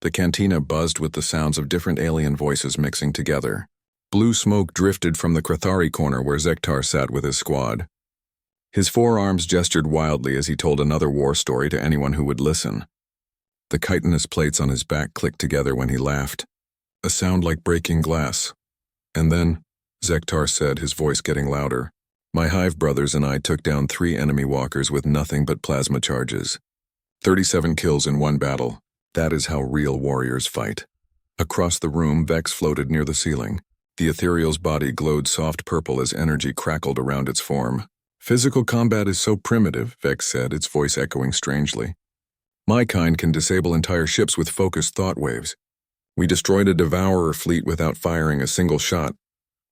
The cantina buzzed with the sounds of different alien voices mixing together. Blue smoke drifted from the Krathari corner where Zektar sat with his squad. His forearms gestured wildly as he told another war story to anyone who would listen. The chitinous plates on his back clicked together when he laughed, a sound like breaking glass. And then, Zektar said, his voice getting louder, my hive brothers and I took down 3 enemy walkers with nothing but plasma charges. 37 kills in one battle. That is how real warriors fight. Across the room, Vex floated near the ceiling. The ethereal's body glowed soft purple as energy crackled around its form. Physical combat is so primitive, Vex said, its voice echoing strangely. My kind can disable entire ships with focused thought waves. We destroyed a devourer fleet without firing a single shot.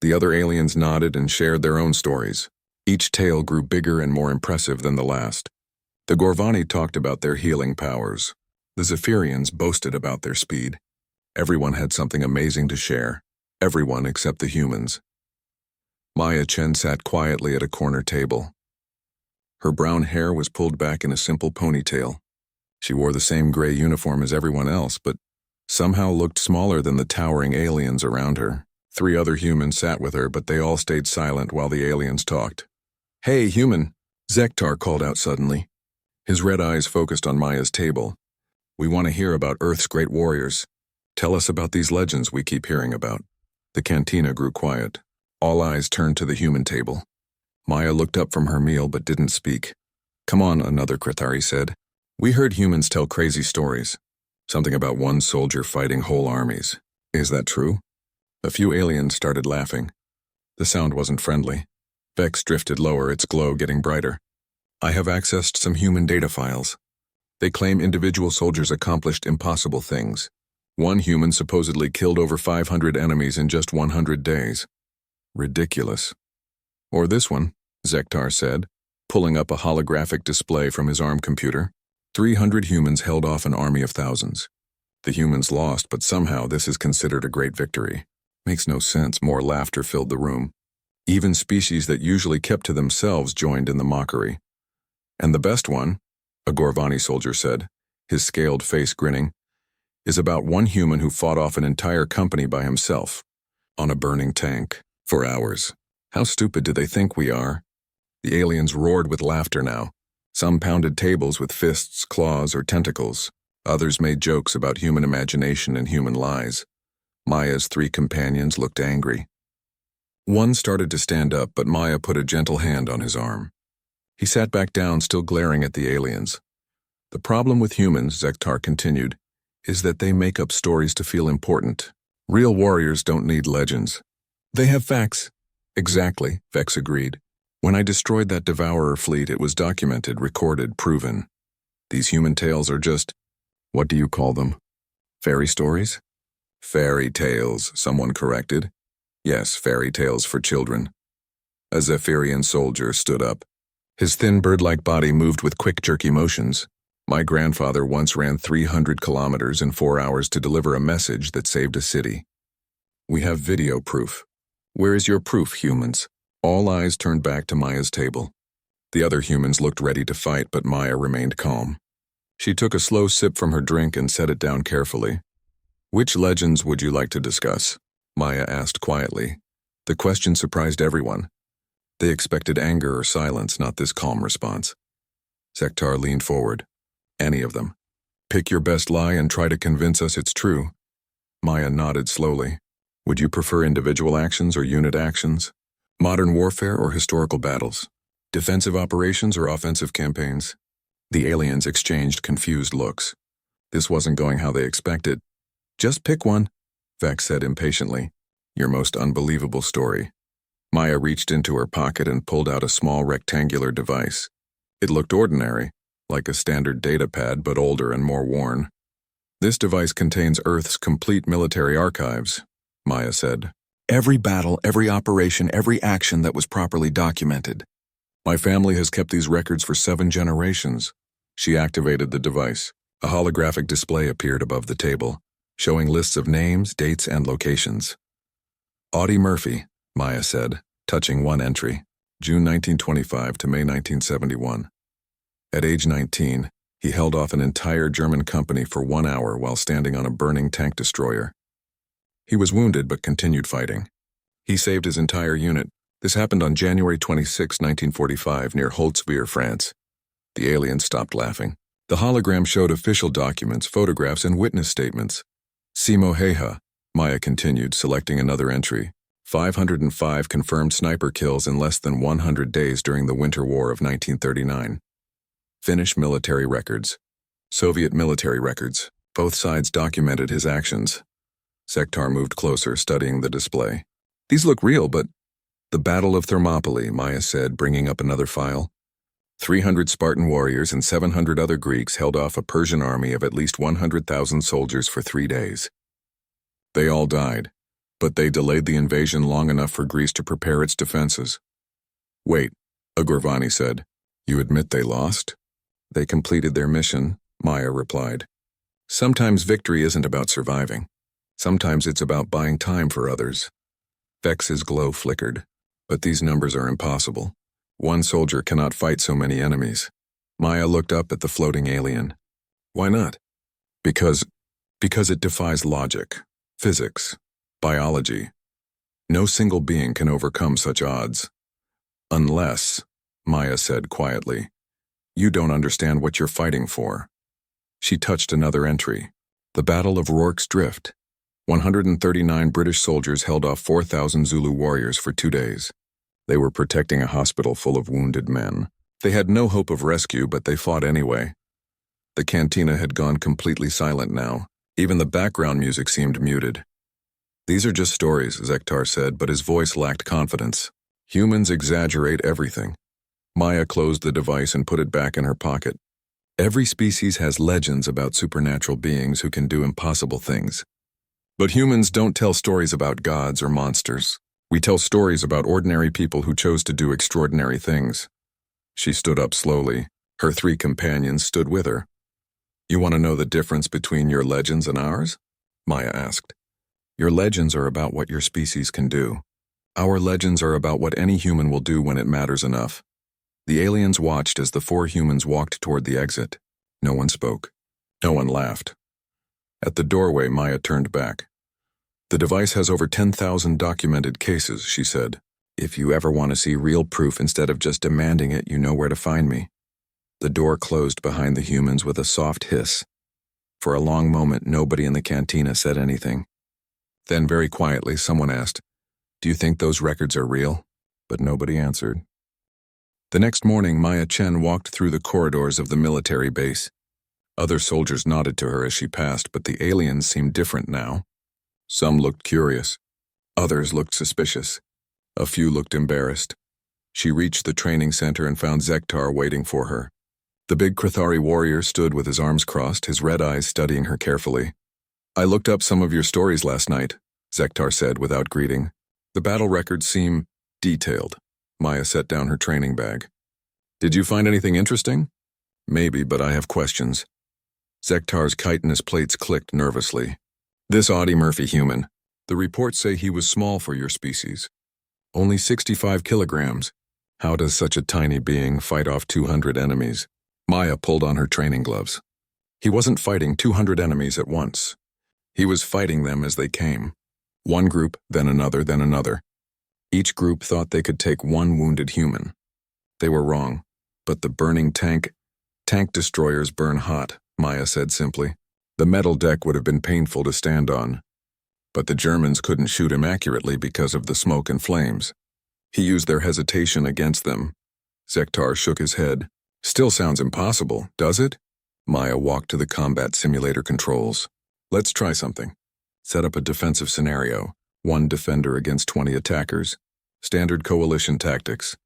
The other aliens nodded and shared their own stories. Each tale grew bigger and more impressive than the last. The Gorvani talked about their healing powers. The Zephyrians boasted about their speed. Everyone had something amazing to share. Everyone except the humans. Maya Chen sat quietly at a corner table. Her brown hair was pulled back in a simple ponytail. She wore the same gray uniform as everyone else, but somehow looked smaller than the towering aliens around her. 3 other humans sat with her, but they all stayed silent while the aliens talked. Hey, human, Zektar called out suddenly. His red eyes focused on Maya's table. We want to hear about Earth's great warriors. Tell us about these legends we keep hearing about. The cantina grew quiet. All eyes turned to the human table. Maya looked up from her meal but didn't speak. Come on, another Krathari said. We heard humans tell crazy stories. Something about one soldier fighting whole armies. Is that true? A few aliens started laughing. The sound wasn't friendly. Vex drifted lower, its glow getting brighter. I have accessed some human data files. They claim individual soldiers accomplished impossible things. One human supposedly killed over 500 enemies in just 100 days. Ridiculous. Or this one, Zektar said, pulling up a holographic display from his ARM computer. 300 humans held off an army of thousands. The humans lost, but somehow this is considered a great victory. Makes no sense. More laughter filled the room. Even species that usually kept to themselves joined in the mockery. And the best one, a Gorvani soldier said, his scaled face grinning, is about one human who fought off an entire company by himself, on a burning tank, for hours. How stupid do they think we are? The aliens roared with laughter now. Some pounded tables with fists, claws, or tentacles. Others made jokes about human imagination and human lies. Maya's 3 companions looked angry. One started to stand up, but Maya put a gentle hand on his arm. He sat back down, still glaring at the aliens. The problem with humans, Zektar continued, is that they make up stories to feel important. Real warriors don't need legends. They have facts. Exactly, Vex agreed. When I destroyed that devourer fleet, it was documented, recorded, proven. These human tales are just, what do you call them? Fairy stories? Fairy tales, someone corrected. Yes, fairy tales for children. A Zephyrian soldier stood up. His thin bird-like body moved with quick, jerky motions. My grandfather once ran 300 kilometers in 4 hours to deliver a message that saved a city. We have video proof. Where is your proof, humans? All eyes turned back to Maya's table. The other humans looked ready to fight, but Maya remained calm. She took a slow sip from her drink and set it down carefully. Which legends would you like to discuss? Maya asked quietly. The question surprised everyone. They expected anger or silence, not this calm response. Zektar leaned forward. Any of them. Pick your best lie and try to convince us it's true. Maya nodded slowly. Would you prefer individual actions or unit actions? Modern warfare or historical battles? Defensive operations or offensive campaigns? The aliens exchanged confused looks. This wasn't going how they expected. Just pick one, Vex said impatiently. Your most unbelievable story. Maya reached into her pocket and pulled out a small rectangular device. It looked ordinary, like a standard data pad but older and more worn. This device contains Earth's complete military archives, Maya said. Every battle, every operation, every action that was properly documented. My family has kept these records for 7 generations. She activated the device. A holographic display appeared above the table, showing lists of names, dates, and locations. Audie Murphy, Maya said, touching one entry, June 1925 to May 1971. At age 19, He held off an entire German company for 1 hour while standing on a burning tank destroyer. He was wounded but continued fighting. He saved his entire unit. This happened on January 26, 1945, near Holtzwihr, France. The aliens stopped laughing. The hologram showed official documents, photographs, and witness statements. Simo Heha, Maya continued, selecting another entry. 505 confirmed sniper kills in less than 100 days during the Winter War of 1939. Finnish military records. Soviet military records. Both sides documented his actions. Sektar moved closer, studying the display. These look real, but... The Battle of Thermopylae, Maya said, bringing up another file. 300 Spartan warriors and 700 other Greeks held off a Persian army of at least 100,000 soldiers for 3 days. They all died, but they delayed the invasion long enough for Greece to prepare its defenses. Wait, Agurvani said. You admit they lost? They completed their mission, Maya replied. Sometimes victory isn't about surviving. Sometimes it's about buying time for others. Vex's glow flickered. But these numbers are impossible. One soldier cannot fight so many enemies. Maya looked up at the floating alien. Why not? Because it defies logic, physics, biology. No single being can overcome such odds. Unless, Maya said quietly, you don't understand what you're fighting for. She touched another entry. The Battle of Rorke's Drift. 139 British soldiers held off 4,000 Zulu warriors for 2 days. They were protecting a hospital full of wounded men. They had no hope of rescue, but they fought anyway. The cantina had gone completely silent now. Even the background music seemed muted. These are just stories, Sektar said, but his voice lacked confidence. Humans exaggerate everything. Maya closed the device and put it back in her pocket. Every species has legends about supernatural beings who can do impossible things. But humans don't tell stories about gods or monsters. We tell stories about ordinary people who chose to do extraordinary things. She stood up slowly. Her 3 companions stood with her. You want to know the difference between your legends and ours? Maya asked. Your legends are about what your species can do. Our legends are about what any human will do when it matters enough. The aliens watched as the 4 humans walked toward the exit. No one spoke. No one laughed. At the doorway, Maya turned back. The device has over 10,000 documented cases, she said. If you ever want to see real proof instead of just demanding it, you know where to find me. The door closed behind the humans with a soft hiss. For a long moment, nobody in the cantina said anything. Then, very quietly, someone asked, Do you think those records are real? But nobody answered. The next morning, Maya Chen walked through the corridors of the military base. Other soldiers nodded to her as she passed, but the aliens seemed different now. Some looked curious. Others looked suspicious. A few looked embarrassed. She reached the training center and found Sektar waiting for her. The big Krathari warrior stood with his arms crossed, his red eyes studying her carefully. I looked up some of your stories last night, Sektar said without greeting. The battle records seem detailed. Maya set down her training bag. Did you find anything interesting? Maybe, but I have questions. Sektar's chitinous plates clicked nervously. This Audie Murphy human. The reports say he was small for your species. Only 65 kilograms. How does such a tiny being fight off 200 enemies? Maya pulled on her training gloves. He wasn't fighting 200 enemies at once. He was fighting them as they came. One group, then another, then another. Each group thought they could take one wounded human. They were wrong. But the burning tank destroyers burn hot, Maya said simply. The metal deck would have been painful to stand on. But the Germans couldn't shoot him accurately because of the smoke and flames. He used their hesitation against them. Sektar shook his head. Still sounds impossible, does it? Maya walked to the combat simulator controls. Let's try something. Set up a defensive scenario. 1 defender against 20 attackers. Standard coalition tactics.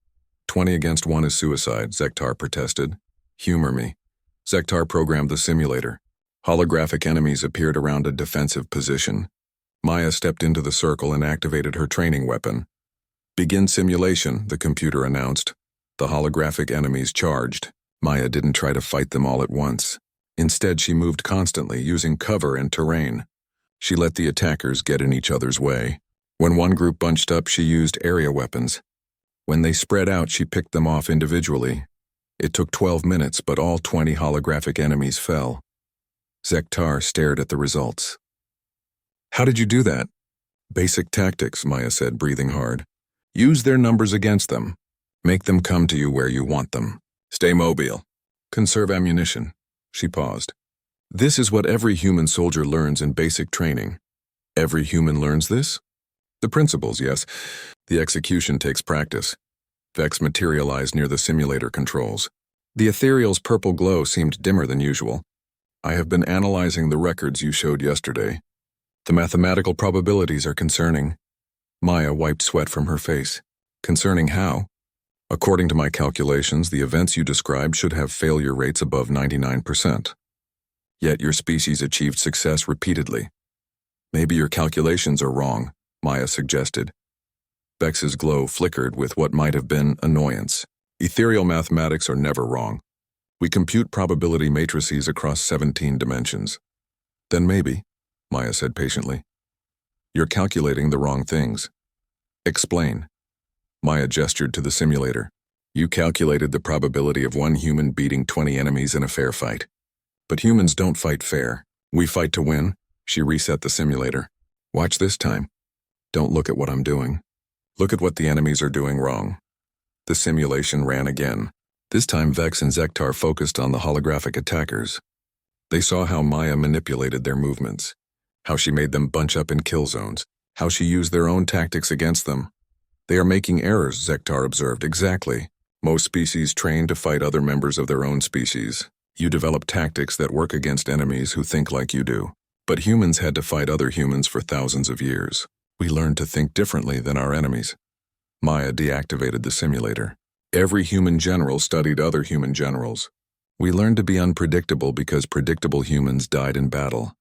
20 against 1 is suicide, Sektar protested. Humor me. Sektar programmed the simulator. Holographic enemies appeared around a defensive position. Maya stepped into the circle and activated her training weapon. Begin simulation, the computer announced. The holographic enemies charged. Maya didn't try to fight them all at once. Instead, she moved constantly, using cover and terrain. She let the attackers get in each other's way. When one group bunched up, she used area weapons. When they spread out, she picked them off individually. It took 12 minutes, but all 20 holographic enemies fell. Zektar stared at the results. How did you do that? Basic tactics, Maya said, breathing hard. Use their numbers against them. Make them come to you where you want them. Stay mobile. Conserve ammunition. She paused. This is what every human soldier learns in basic training. Every human learns this? The principles, yes. The execution takes practice. Vex materialized near the simulator controls. The ethereal's purple glow seemed dimmer than usual. I have been analyzing the records you showed yesterday. The mathematical probabilities are concerning. Maya wiped sweat from her face. Concerning how? According to my calculations, the events you described should have failure rates above 99%. Yet your species achieved success repeatedly. Maybe your calculations are wrong, Maya suggested. Vex's glow flickered with what might have been annoyance. Ethereal mathematics are never wrong. We compute probability matrices across 17 dimensions. Then maybe, Maya said patiently. You're calculating the wrong things. Explain. Maya gestured to the simulator. You calculated the probability of one human beating 20 enemies in a fair fight. But humans don't fight fair. We fight to win. She reset the simulator. Watch this time. Don't look at what I'm doing. Look at what the enemies are doing wrong. The simulation ran again. This time Vex and Zektar focused on the holographic attackers. They saw how Maya manipulated their movements, how she made them bunch up in kill zones, how she used their own tactics against them. They are making errors, Zektar observed. Exactly. Most species train to fight other members of their own species. You develop tactics that work against enemies who think like you do. But humans had to fight other humans for thousands of years. We learned to think differently than our enemies. Maya deactivated the simulator. Every human general studied other human generals. We learned to be unpredictable because predictable humans died in battle.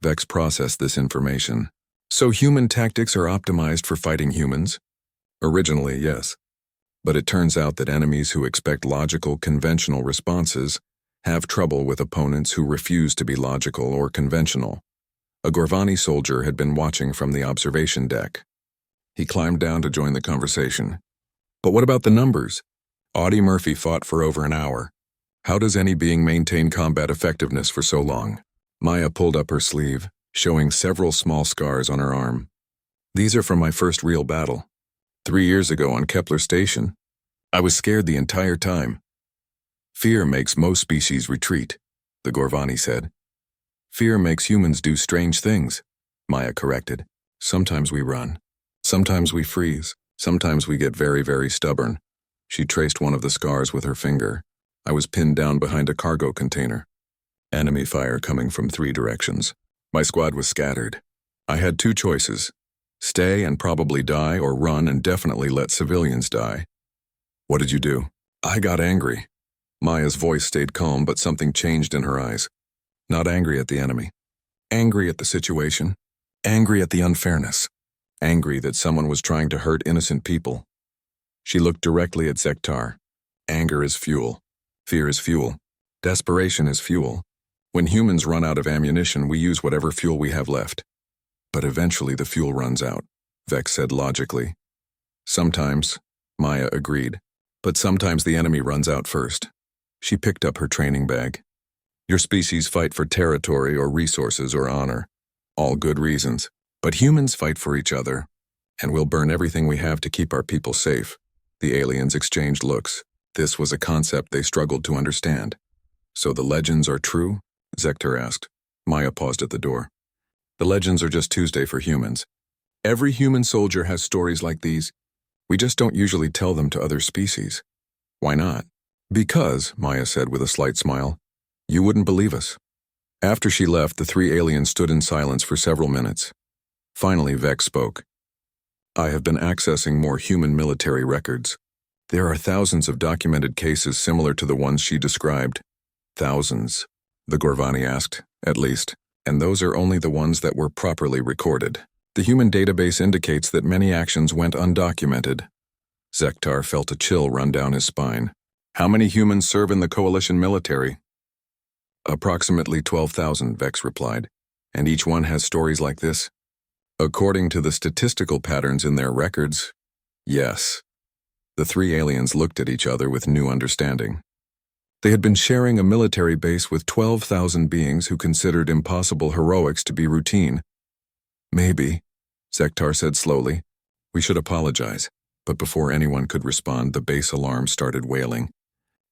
Vex processed this information. So human tactics are optimized for fighting humans? Originally, yes. But it turns out that enemies who expect logical, conventional responses have trouble with opponents who refuse to be logical or conventional. A Gorvani soldier had been watching from the observation deck. He climbed down to join the conversation. But what about the numbers? Audie Murphy fought for over an hour. How does any being maintain combat effectiveness for so long? Maya pulled up her sleeve, showing several small scars on her arm. These are from my first real battle. 3 years ago on Kepler Station. I was scared the entire time. Fear makes most species retreat, the Gorvani said. Fear makes humans do strange things, Maya corrected. Sometimes we run. Sometimes we freeze. Sometimes we get very, very stubborn. She traced one of the scars with her finger. I was pinned down behind a cargo container. Enemy fire coming from 3 directions. My squad was scattered. I had 2 choices. Stay and probably die, or run and definitely let civilians die. What did you do? I got angry. Maya's voice stayed calm, but something changed in her eyes. Not angry at the enemy. Angry at the situation. Angry at the unfairness. Angry that someone was trying to hurt innocent people. She looked directly at Zektar. Anger is fuel. Fear is fuel. Desperation is fuel. When humans run out of ammunition, we use whatever fuel we have left. But eventually the fuel runs out, Vex said logically. Sometimes, Maya agreed, but sometimes the enemy runs out first. She picked up her training bag. Your species fight for territory or resources or honor. All good reasons. But humans fight for each other, and we'll burn everything we have to keep our people safe. The aliens exchanged looks. This was a concept they struggled to understand. So the legends are true? Zektar asked. Maya paused at the door. The legends are just Tuesday for humans. Every human soldier has stories like these. We just don't usually tell them to other species. Why not? Because, Maya said with a slight smile, you wouldn't believe us. After she left, the 3 aliens stood in silence for several minutes. Finally, Vex spoke. I have been accessing more human military records. There are thousands of documented cases similar to the ones she described. Thousands, the Gorvani asked, at least, and those are only the ones that were properly recorded. The human database indicates that many actions went undocumented. Zektar felt a chill run down his spine. How many humans serve in the coalition military? Approximately 12,000, Vex replied. And each one has stories like this? According to the statistical patterns in their records, yes. The 3 aliens looked at each other with new understanding. They had been sharing a military base with 12,000 beings who considered impossible heroics to be routine. Maybe, Zektar said slowly, we should apologize. But before anyone could respond, the base alarm started wailing.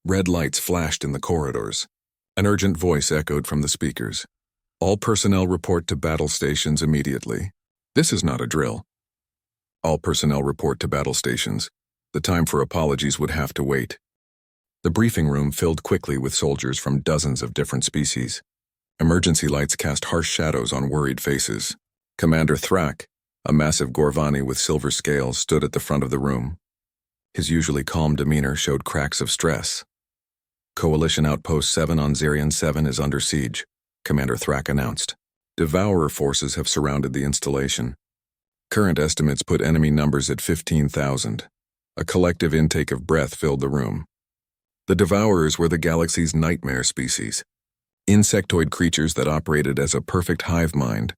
Red lights flashed in the corridors. An urgent voice echoed from the speakers. All personnel report to battle stations immediately. This is not a drill. All personnel report to battle stations. The time for apologies would have to wait. The briefing room filled quickly with soldiers from dozens of different species. Emergency lights cast harsh shadows on worried faces. Commander Thrak, a massive Gorvani with silver scales, stood at the front of the room. His usually calm demeanor showed cracks of stress. Coalition Outpost 7 on Zerion 7 is under siege, Commander Thrak announced. Devourer forces have surrounded the installation. Current estimates put enemy numbers at 15,000. A collective intake of breath filled the room. The Devourers were the galaxy's nightmare species. Insectoid creatures that operated as a perfect hive mind.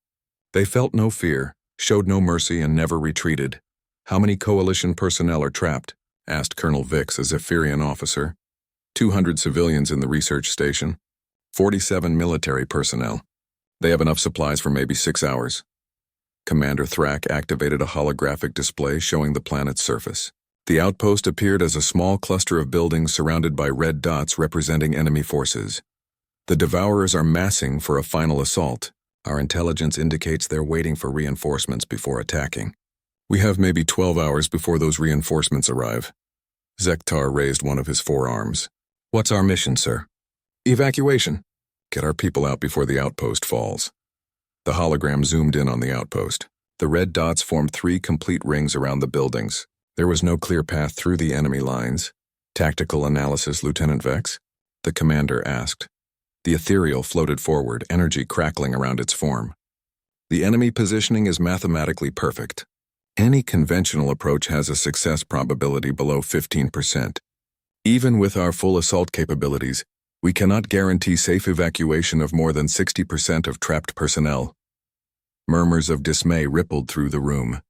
They felt no fear, showed no mercy, and never retreated. How many Coalition personnel are trapped? Asked Colonel Vix, a Zephyrian officer. 200 civilians in the research station. 47 military personnel. They have enough supplies for maybe 6 hours. Commander Thrak activated a holographic display showing the planet's surface. The outpost appeared as a small cluster of buildings surrounded by red dots representing enemy forces. The Devourers are massing for a final assault. Our intelligence indicates they're waiting for reinforcements before attacking. We have maybe 12 hours before those reinforcements arrive. Zektar raised one of his forearms. What's our mission, sir? Evacuation. Get our people out before the outpost falls. The hologram zoomed in on the outpost. The red dots formed 3 complete rings around the buildings. There was no clear path through the enemy lines. Tactical analysis, Lieutenant Vex? The commander asked. The ethereal floated forward, energy crackling around its form. The enemy positioning is mathematically perfect. Any conventional approach has a success probability below 15%. Even with our full assault capabilities, we cannot guarantee safe evacuation of more than 60% of trapped personnel. Murmurs of dismay rippled through the room.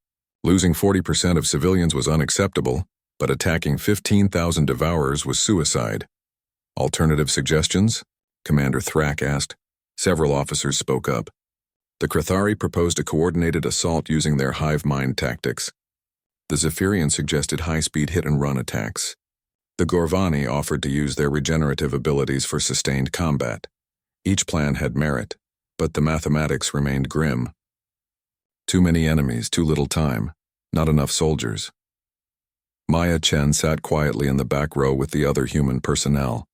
Losing 40% of civilians was unacceptable, but attacking 15,000 Devourers was suicide. Alternative suggestions? Commander Thrak asked. Several officers spoke up. The Krathari proposed a coordinated assault using their hive mind tactics. The Zephyrian suggested high-speed hit-and-run attacks. The Gorvani offered to use their regenerative abilities for sustained combat. Each plan had merit, but the mathematics remained grim. Too many enemies, too little time, not enough soldiers. Maya Chen sat quietly in the back row with the other human personnel.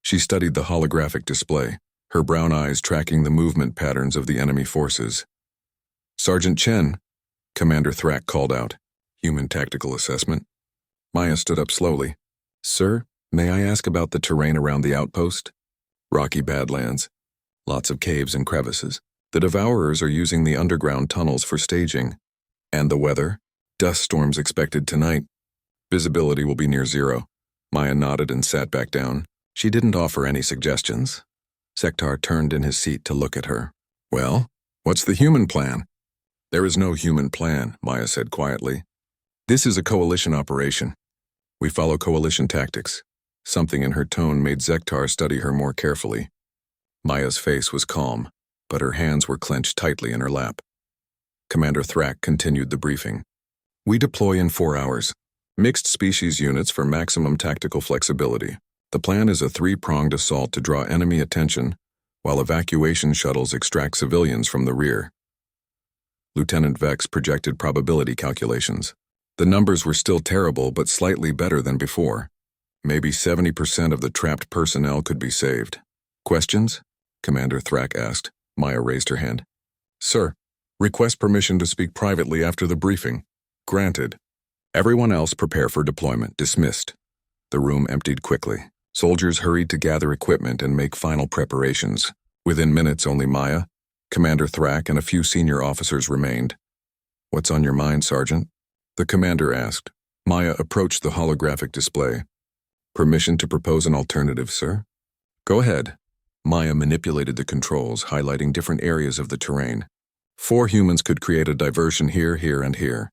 She studied the holographic display, her brown eyes tracking the movement patterns of the enemy forces. Sergeant Chen, Commander Thrak called out. Human tactical assessment. Maya stood up slowly. Sir, may I ask about the terrain around the outpost? Rocky badlands. Lots of caves and crevices. The Devourers are using the underground tunnels for staging. And the weather? Dust storms expected tonight. Visibility will be near 0. Maya nodded and sat back down. She didn't offer any suggestions. Zektar turned in his seat to look at her. Well, what's the human plan? There is no human plan, Maya said quietly. This is a coalition operation. We follow coalition tactics. Something in her tone made Zektar study her more carefully. Maya's face was calm, but her hands were clenched tightly in her lap. Commander Thrak continued the briefing. We deploy in 4 hours. Mixed species units for maximum tactical flexibility. The plan is a 3-pronged assault to draw enemy attention, while evacuation shuttles extract civilians from the rear. Lieutenant Vex projected probability calculations. The numbers were still terrible, but slightly better than before. Maybe 70% of the trapped personnel could be saved. Questions? Commander Thrak asked. Maya raised her hand. Sir, request permission to speak privately after the briefing. Granted. Everyone else prepare for deployment. Dismissed. The room emptied quickly. Soldiers hurried to gather equipment and make final preparations. Within minutes, only Maya, Commander Thrak, and a few senior officers remained. What's on your mind, Sergeant? The commander asked. Maya approached the holographic display. Permission to propose an alternative, sir? Go ahead. Maya manipulated the controls, highlighting different areas of the terrain. 4 humans could create a diversion here, here, and here.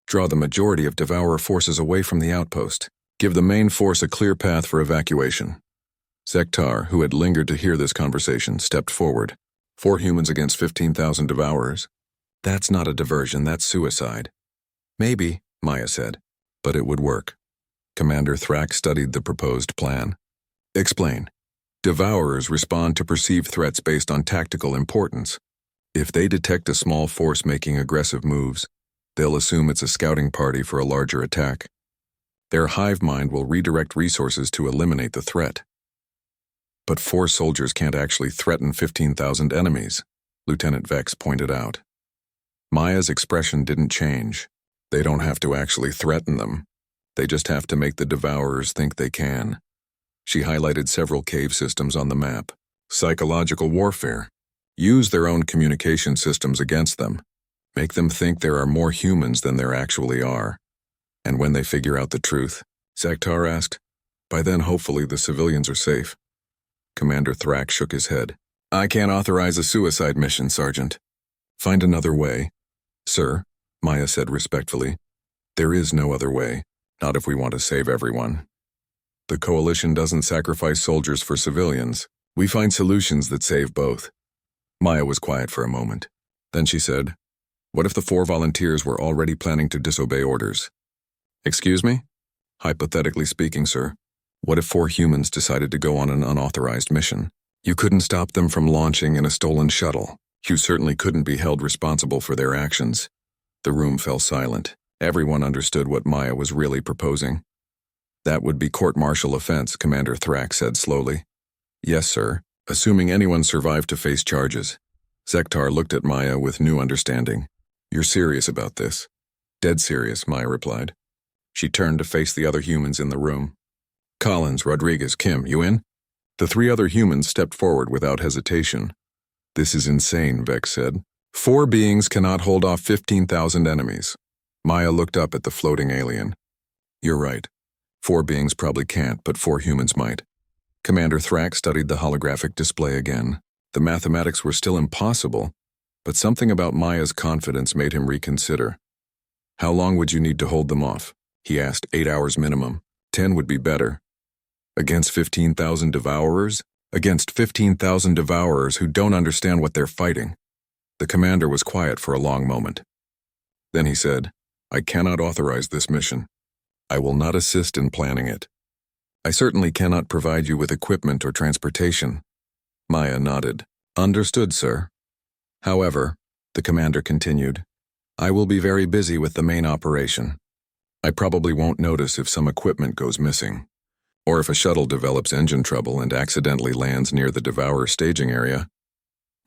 Draw the majority of Devourer forces away from the outpost. Give the main force a clear path for evacuation. Zektar, who had lingered to hear this conversation, stepped forward. 4 humans against 15,000 devourers. That's not a diversion, that's suicide. Maybe, Maya said, but it would work. Commander Thrak studied the proposed plan. Explain. Devourers respond to perceived threats based on tactical importance. If they detect a small force making aggressive moves, they'll assume it's a scouting party for a larger attack. Their hive mind will redirect resources to eliminate the threat. But 4 soldiers can't actually threaten 15,000 enemies, Lieutenant Vex pointed out. Maya's expression didn't change. They don't have to actually threaten them. They just have to make the devourers think they can. She highlighted several cave systems on the map. Psychological warfare. Use their own communication systems against them. Make them think there are more humans than there actually are. And when they figure out the truth, Zektar asked, by then hopefully the civilians are safe. Commander Thrak shook his head. I can't authorize a suicide mission, Sergeant. Find another way. Sir, Maya said respectfully. There is no other way, not if we want to save everyone. The Coalition doesn't sacrifice soldiers for civilians. We find solutions that save both. Maya was quiet for a moment. Then she said, what if the 4 volunteers were already planning to disobey orders? Excuse me? Hypothetically speaking, sir. What if 4 humans decided to go on an unauthorized mission? You couldn't stop them from launching in a stolen shuttle. You certainly couldn't be held responsible for their actions. The room fell silent. Everyone understood what Maya was really proposing. That would be court-martial offense, Commander Thrak said slowly. Yes, sir, assuming anyone survived to face charges. Zektar looked at Maya with new understanding. You're serious about this? Dead serious, Maya replied. She turned to face the other humans in the room. Collins, Rodriguez, Kim, you in? The 3 other humans stepped forward without hesitation. This is insane, Vex said. 4 beings cannot hold off 15,000 enemies. Maya looked up at the floating alien. You're right. 4 beings probably can't, but 4 humans might. Commander Thrak studied the holographic display again. The mathematics were still impossible, but something about Maya's confidence made him reconsider. How long would you need to hold them off? He asked. 8 hours minimum. 10 would be better. Against 15,000 devourers? Against 15,000 devourers who don't understand what they're fighting. The commander was quiet for a long moment. Then he said, I cannot authorize this mission. I will not assist in planning it. I certainly cannot provide you with equipment or transportation. Maya nodded. Understood, sir. However, the commander continued, I will be very busy with the main operation. I probably won't notice if some equipment goes missing, or if a shuttle develops engine trouble and accidentally lands near the Devourer staging area.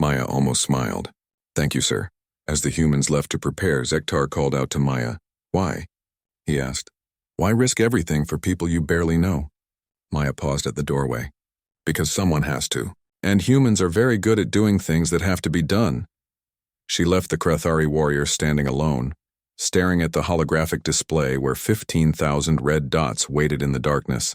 Maya almost smiled. Thank you, sir. As the humans left to prepare, Zektar called out to Maya. Why? He asked. Why risk everything for people you barely know? Maya paused at the doorway. Because someone has to. And humans are very good at doing things that have to be done. She left the Krathari warrior standing alone, staring at the holographic display where 15,000 red dots waited in the darkness.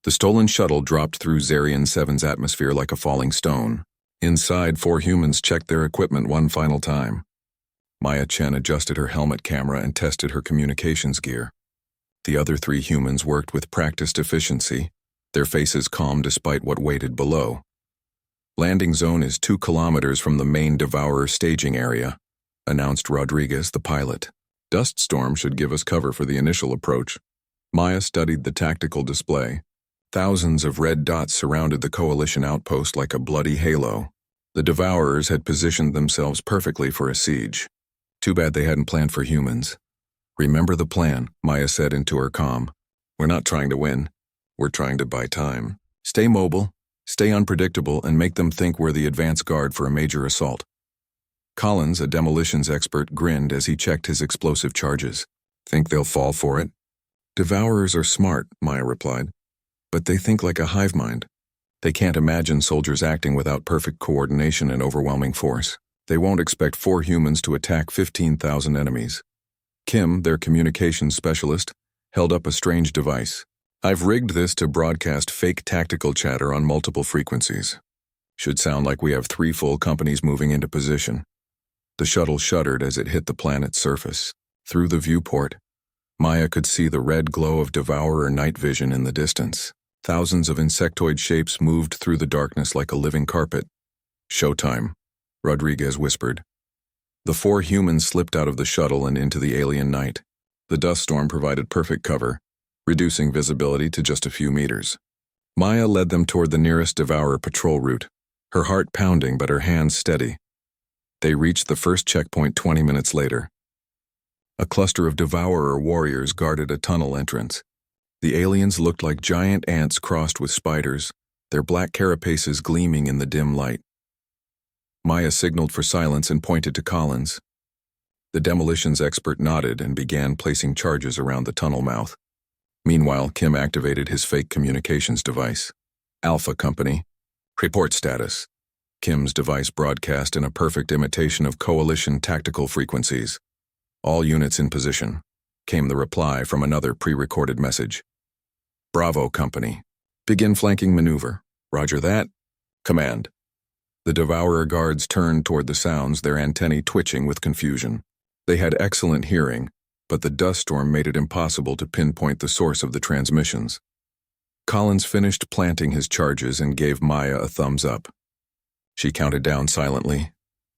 The stolen shuttle dropped through Zarian 7's atmosphere like a falling stone. Inside, 4 humans checked their equipment one final time. Maya Chen adjusted her helmet camera and tested her communications gear. The other 3 humans worked with practiced efficiency, their faces calm despite what waited below. Landing zone is 2 kilometers from the main Devourer staging area, announced Rodriguez, the pilot. Dust storm should give us cover for the initial approach. Maya studied the tactical display. Thousands of red dots surrounded the Coalition outpost like a bloody halo. The Devourers had positioned themselves perfectly for a siege. Too bad they hadn't planned for humans. Remember the plan, Maya said into her comm. We're not trying to win. We're trying to buy time. Stay mobile, stay unpredictable, and make them think we're the advance guard for a major assault. Collins, a demolitions expert, grinned as he checked his explosive charges. Think they'll fall for it? Devourers are smart, Maya replied. But they think like a hive mind. They can't imagine soldiers acting without perfect coordination and overwhelming force. They won't expect 4 humans to attack 15,000 enemies. Kim, their communications specialist, held up a strange device. I've rigged this to broadcast fake tactical chatter on multiple frequencies. Should sound like we have 3 full companies moving into position. The shuttle shuddered as it hit the planet's surface. Through the viewport, Maya could see the red glow of Devourer night vision in the distance. Thousands of insectoid shapes moved through the darkness like a living carpet. "Showtime," Rodriguez whispered. The 4 humans slipped out of the shuttle and into the alien night. The dust storm provided perfect cover, reducing visibility to just a few meters. Maya led them toward the nearest Devourer patrol route, her heart pounding but her hands steady. They reached the first checkpoint 20 minutes later. A cluster of Devourer warriors guarded a tunnel entrance. The aliens looked like giant ants crossed with spiders, their black carapaces gleaming in the dim light. Maya signaled for silence and pointed to Collins. The demolitions expert nodded and began placing charges around the tunnel mouth. Meanwhile, Kim activated his fake communications device. "Alpha Company. Report status." Kim's device broadcast in a perfect imitation of Coalition tactical frequencies. "All units in position," came the reply from another pre-recorded message. "Bravo Company. Begin flanking maneuver. Roger that. Command." The Devourer guards turned toward the sounds, their antennae twitching with confusion. They had excellent hearing, but the dust storm made it impossible to pinpoint the source of the transmissions. Collins finished planting his charges and gave Maya a thumbs up. She counted down silently.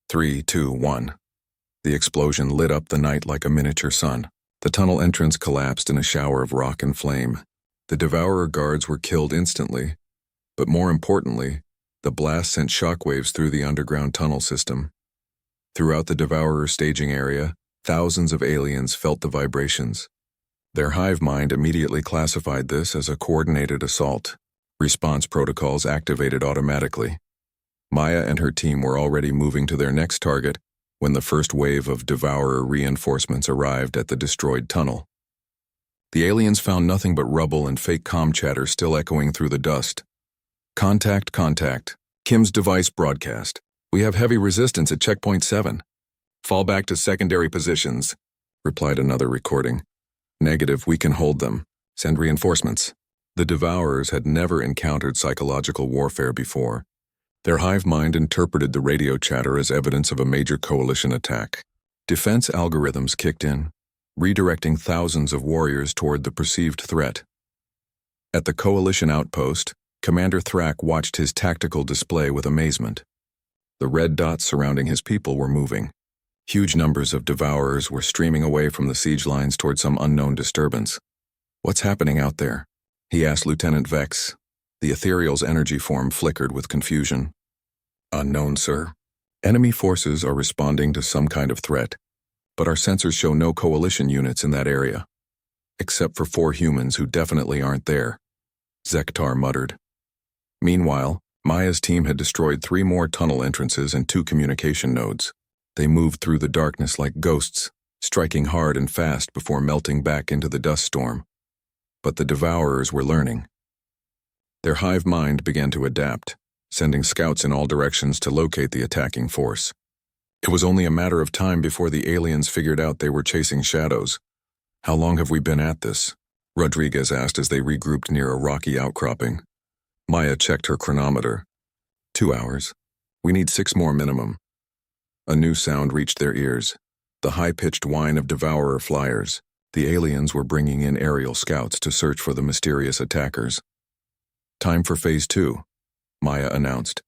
3, 2, 1. The explosion lit up the night like a miniature sun. The tunnel entrance collapsed in a shower of rock and flame. The Devourer guards were killed instantly, but more importantly, the blast sent shockwaves through the underground tunnel system. Throughout the Devourer staging area, thousands of aliens felt the vibrations. Their hive mind immediately classified this as a coordinated assault. Response protocols activated automatically. Maya and her team were already moving to their next target when the first wave of Devourer reinforcements arrived at the destroyed tunnel. The aliens found nothing but rubble and fake comm chatter still echoing through the dust. "Contact, contact. Kim's device broadcast. We have heavy resistance at checkpoint 7. Fall back to secondary positions," replied another recording. "Negative, we can hold them. Send reinforcements." The Devourers had never encountered psychological warfare before. Their hive mind interpreted the radio chatter as evidence of a major coalition attack. Defense algorithms kicked in, redirecting thousands of warriors toward the perceived threat. At the coalition outpost, Commander Thrak watched his tactical display with amazement. The red dots surrounding his people were moving. Huge numbers of Devourers were streaming away from the siege lines toward some unknown disturbance. "What's happening out there?" he asked Lieutenant Vex. The Ethereal's energy form flickered with confusion. "Unknown, sir. Enemy forces are responding to some kind of threat, but our sensors show no coalition units in that area. Except for 4 humans who definitely aren't there," Zektar muttered. Meanwhile, Maya's team had destroyed 3 more tunnel entrances and 2 communication nodes. They moved through the darkness like ghosts, striking hard and fast before melting back into the dust storm. But the Devourers were learning. Their hive mind began to adapt, sending scouts in all directions to locate the attacking force. It was only a matter of time before the aliens figured out they were chasing shadows. "How long have we been at this?" Rodriguez asked as they regrouped near a rocky outcropping. Maya checked her chronometer. 2 hours. We need 6 more minimum." A new sound reached their ears, the high-pitched whine of Devourer flyers. The aliens were bringing in aerial scouts to search for the mysterious attackers. "Time for Phase 2, Maya announced.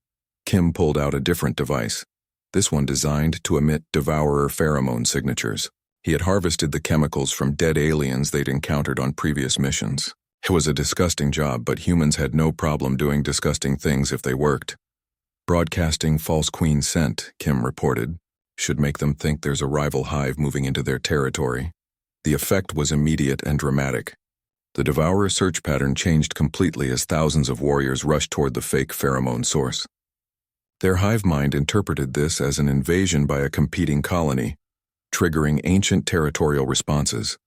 Kim pulled out a different device, this one designed to emit Devourer pheromone signatures. He had harvested the chemicals from dead aliens they'd encountered on previous missions. It was a disgusting job, but humans had no problem doing disgusting things if they worked. "Broadcasting false queen scent," Kim reported, "should make them think there's a rival hive moving into their territory." The effect was immediate and dramatic. The Devourer search pattern changed completely as thousands of warriors rushed toward the fake pheromone source. Their hive mind interpreted this as an invasion by a competing colony, triggering ancient territorial responses.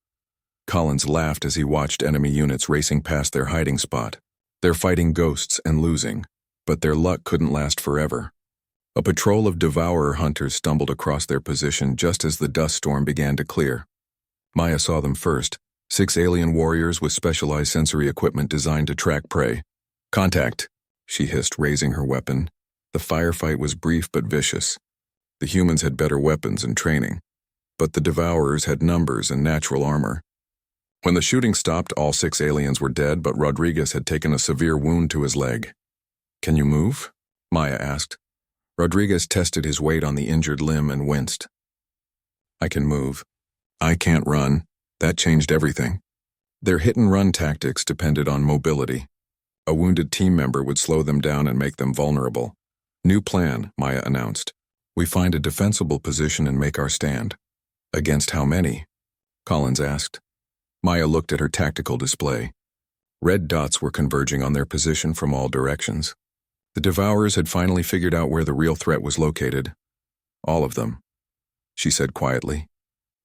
Collins laughed as he watched enemy units racing past their hiding spot. They're fighting ghosts and losing, but their luck couldn't last forever. A patrol of Devourer hunters stumbled across their position just as the dust storm began to clear. Maya saw them first, 6 alien warriors with specialized sensory equipment designed to track prey. "Contact," she hissed, raising her weapon. The firefight was brief but vicious. The humans had better weapons and training, but the Devourers had numbers and natural armor. When the shooting stopped, all 6 aliens were dead, but Rodriguez had taken a severe wound to his leg. "Can you move?" Maya asked. Rodriguez tested his weight on the injured limb and winced. "I can move. I can't run." That changed everything. Their hit-and-run tactics depended on mobility. A wounded team member would slow them down and make them vulnerable. "New plan," Maya announced. "We find a defensible position and make our stand." "Against how many?" Collins asked. Maya looked at her tactical display. Red dots were converging on their position from all directions. The Devourers had finally figured out where the real threat was located. "All of them," she said quietly.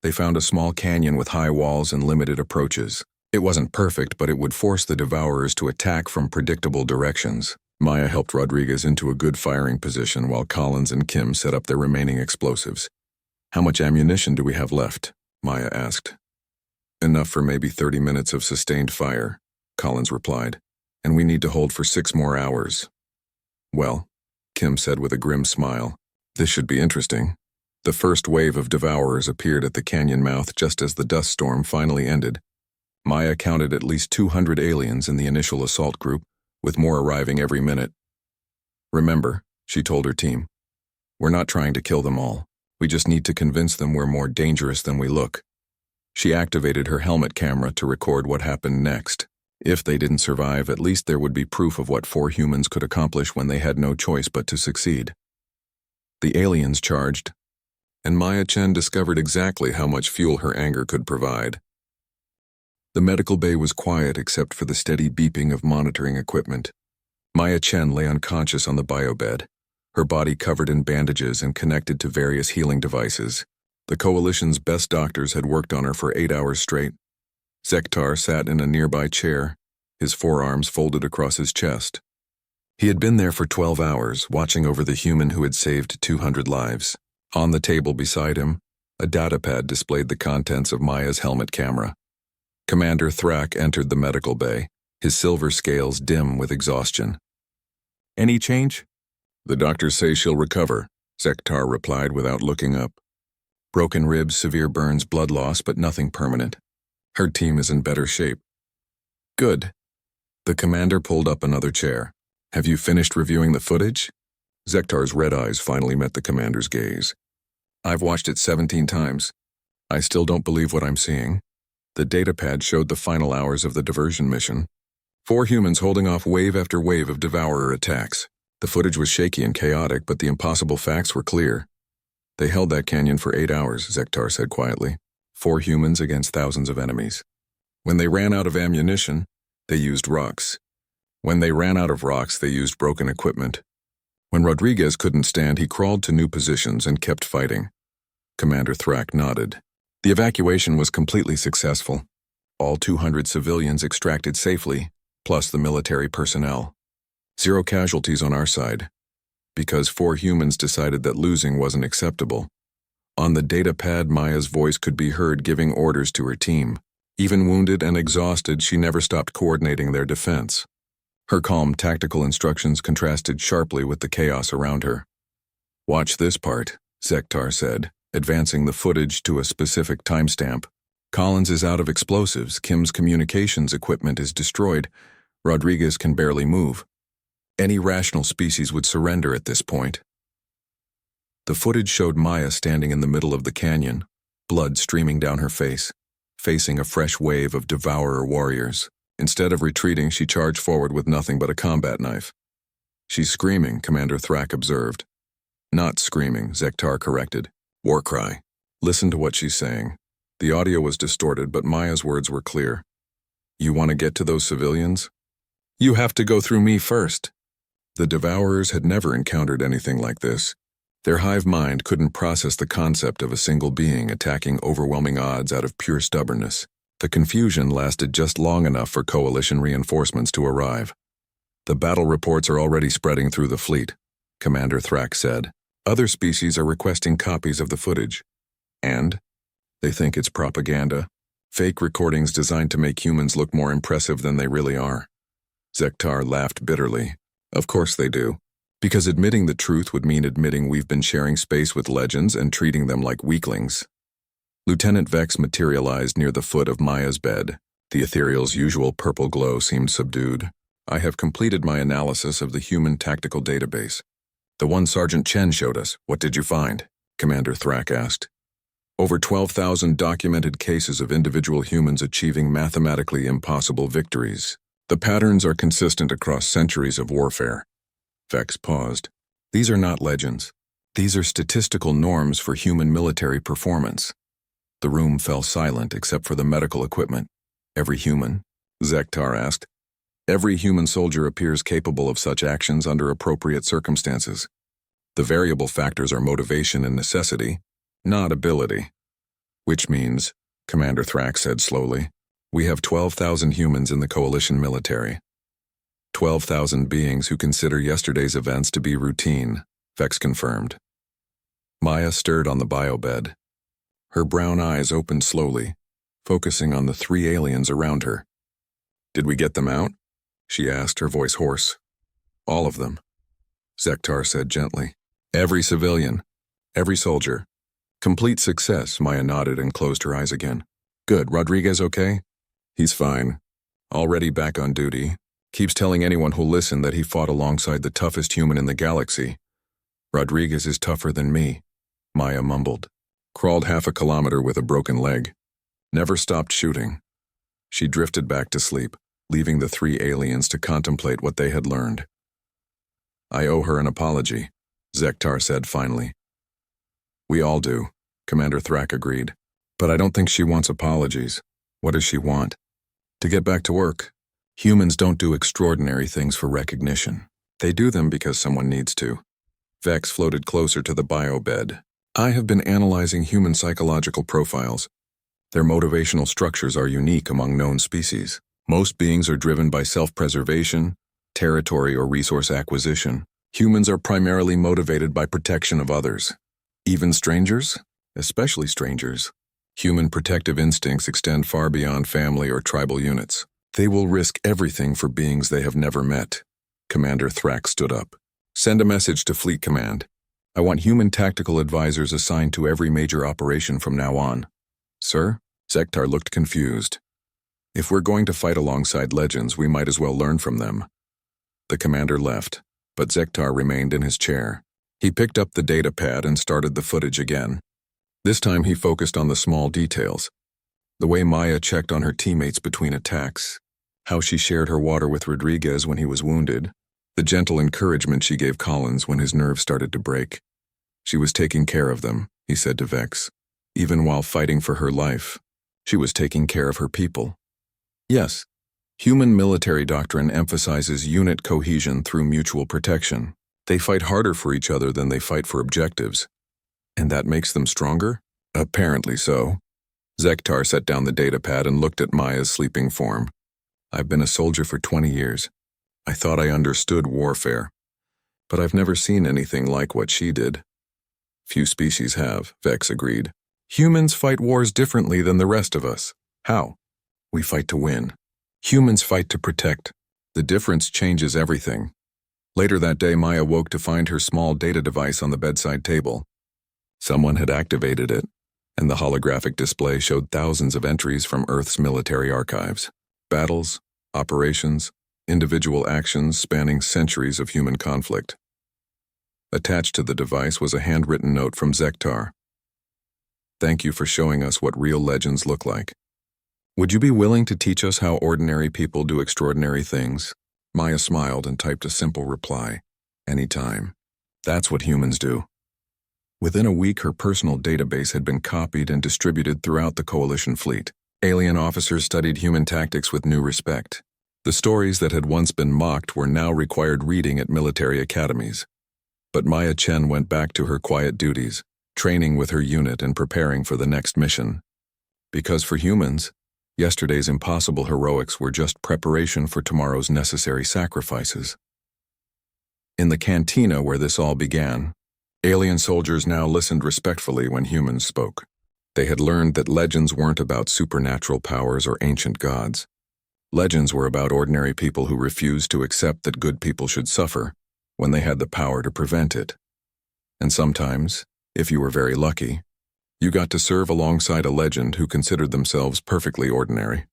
They found a small canyon with high walls and limited approaches. It wasn't perfect, but it would force the Devourers to attack from predictable directions. Maya helped Rodriguez into a good firing position while Collins and Kim set up their remaining explosives. "How much ammunition do we have left?" Maya asked. "Enough for maybe 30 minutes of sustained fire," Collins replied. "And we need to hold for 6 more hours." "Well," Kim said with a grim smile, "this should be interesting." The first wave of Devourers appeared at the canyon mouth just as the dust storm finally ended. Maya counted at least 200 aliens in the initial assault group, with more arriving every minute. "Remember," she told her team, "we're not trying to kill them all. We just need to convince them we're more dangerous than we look." She activated her helmet camera to record what happened next. If they didn't survive, at least there would be proof of what 4 humans could accomplish when they had no choice but to succeed. The aliens charged, and Maya Chen discovered exactly how much fuel her anger could provide. The medical bay was quiet except for the steady beeping of monitoring equipment. Maya Chen lay unconscious on the biobed, her body covered in bandages and connected to various healing devices. The Coalition's best doctors had worked on her for 8 hours straight. Zektar sat in a nearby chair, his forearms folded across his chest. He had been there for 12 hours, watching over the human who had saved 200 lives. On the table beside him, a datapad displayed the contents of Maya's helmet camera. Commander Thrak entered the medical bay, his silver scales dim with exhaustion. "Any change?" "The doctors say she'll recover," Zektar replied without looking up. "Broken ribs, severe burns, blood loss, but nothing permanent. Her team is in better shape." "Good." The commander pulled up another chair. "Have you finished reviewing the footage?" Zektar's red eyes finally met the commander's gaze. "I've watched it 17 times. I still don't believe what I'm seeing." The datapad showed the final hours of the diversion mission. 4 humans holding off wave after wave of Devourer attacks. The footage was shaky and chaotic, but the impossible facts were clear. "They held that canyon for 8 hours, Zektar said quietly. 4 humans against thousands of enemies. When they ran out of ammunition, they used rocks. When they ran out of rocks, they used broken equipment. When Rodriguez couldn't stand, he crawled to new positions and kept fighting." Commander Thrak nodded. "The evacuation was completely successful. All 200 civilians extracted safely, plus the military personnel. 0 casualties on our side, because 4 humans decided that losing wasn't acceptable." On the datapad, Maya's voice could be heard giving orders to her team. Even wounded and exhausted, she never stopped coordinating their defense. Her calm tactical instructions contrasted sharply with the chaos around her. "Watch this part," Zektar said, advancing the footage to a specific timestamp. "Collins is out of explosives, Kim's communications equipment is destroyed, Rodriguez can barely move. Any rational species would surrender at this point." The footage showed Maya standing in the middle of the canyon, blood streaming down her face, facing a fresh wave of Devourer warriors. Instead of retreating, she charged forward with nothing but a combat knife. "She's screaming," Commander Thrak observed. "Not screaming," Zektar corrected. "War cry. Listen to what she's saying." The audio was distorted, but Maya's words were clear. "You want to get to those civilians? You have to go through me first." The Devourers had never encountered anything like this. Their hive mind couldn't process the concept of a single being attacking overwhelming odds out of pure stubbornness. The confusion lasted just long enough for Coalition reinforcements to arrive. "The battle reports are already spreading through the fleet," Commander Thrak said. "Other species are requesting copies of the footage. And they think it's propaganda. Fake recordings designed to make humans look more impressive than they really are." Zektar laughed bitterly. "Of course they do. Because admitting the truth would mean admitting we've been sharing space with legends and treating them like weaklings." Lieutenant Vex materialized near the foot of Maya's bed, The ethereal's usual purple glow seemed subdued. I have completed my analysis of the human tactical database. The one Sergeant Chen showed us. What did you find? Commander Thrak asked. Over 12,000 documented cases of individual humans achieving mathematically impossible victories. The patterns are consistent across centuries of warfare. Vex paused. These are not legends. These are statistical norms for human military performance. The room fell silent except for the medical equipment. Every human? Zektar asked. Every human soldier appears capable of such actions under appropriate circumstances. The variable factors are motivation and necessity, not ability. Which means, Commander Thrak said slowly, we have 12,000 humans in the coalition military. 12,000 beings who consider yesterday's events to be routine, Vex confirmed. Maya stirred on the biobed. Her brown eyes opened slowly, focusing on the 3 aliens around her. Did we get them out? She asked, her voice hoarse. All of them, Zektar said gently. Every civilian, every soldier. Complete success, Maya nodded and closed her eyes again. Good, Rodriguez okay? He's fine. Already back on duty. Keeps telling anyone who'll listen that he fought alongside the toughest human in the galaxy. Rodriguez is tougher than me, Maya mumbled. Crawled half a kilometer with a broken leg. Never stopped shooting. She drifted back to sleep, leaving the 3 aliens to contemplate what they had learned. I owe her an apology, Zektar said finally. We all do, Commander Thrak agreed. But I don't think she wants apologies. What does she want? To get back to work. Humans don't do extraordinary things for recognition. They do them because someone needs to. Vex floated closer to the biobed. I have been analyzing human psychological profiles. Their motivational structures are unique among known species. Most beings are driven by self-preservation, territory, or resource acquisition. Humans are primarily motivated by protection of others. Even strangers? Especially strangers. Human protective instincts extend far beyond family or tribal units. They will risk everything for beings they have never met. Commander Thrak stood up. Send a message to Fleet Command. I want human tactical advisors assigned to every major operation from now on. Sir? Zektar looked confused. If we're going to fight alongside legends, we might as well learn from them. The commander left, but Zektar remained in his chair. He picked up the data pad and started the footage again. This time he focused on the small details. The way Maya checked on her teammates between attacks, how she shared her water with Rodriguez when he was wounded, the gentle encouragement she gave Collins when his nerves started to break. She was taking care of them, he said to Vex. Even while fighting for her life, she was taking care of her people. Yes, human military doctrine emphasizes unit cohesion through mutual protection. They fight harder for each other than they fight for objectives. And that makes them stronger? Apparently so. Zektar set down the datapad and looked at Maya's sleeping form. I've been a soldier for 20 years. I thought I understood warfare. But I've never seen anything like what she did. Few species have, Vex agreed. Humans fight wars differently than the rest of us. How? We fight to win. Humans fight to protect. The difference changes everything. Later that day, Maya woke to find her small data device on the bedside table. Someone had activated it, and the holographic display showed thousands of entries from Earth's military archives. Battles, operations, individual actions spanning centuries of human conflict. Attached to the device was a handwritten note from Zektar. Thank you for showing us what real legends look like. Would you be willing to teach us how ordinary people do extraordinary things? Maya smiled and typed a simple reply. Anytime. That's what humans do. Within a week, her personal database had been copied and distributed throughout the coalition fleet. Alien officers studied human tactics with new respect. The stories that had once been mocked were now required reading at military academies. But Maya Chen went back to her quiet duties, training with her unit and preparing for the next mission. Because for humans, yesterday's impossible heroics were just preparation for tomorrow's necessary sacrifices. In the cantina where this all began, alien soldiers now listened respectfully when humans spoke. They had learned that legends weren't about supernatural powers or ancient gods. Legends were about ordinary people who refused to accept that good people should suffer when they had the power to prevent it. And sometimes, if you were very lucky, you got to serve alongside a legend who considered themselves perfectly ordinary.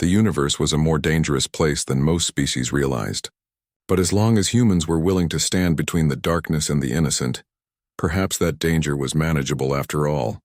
The universe was a more dangerous place than most species realized. But as long as humans were willing to stand between the darkness and the innocent, perhaps that danger was manageable after all.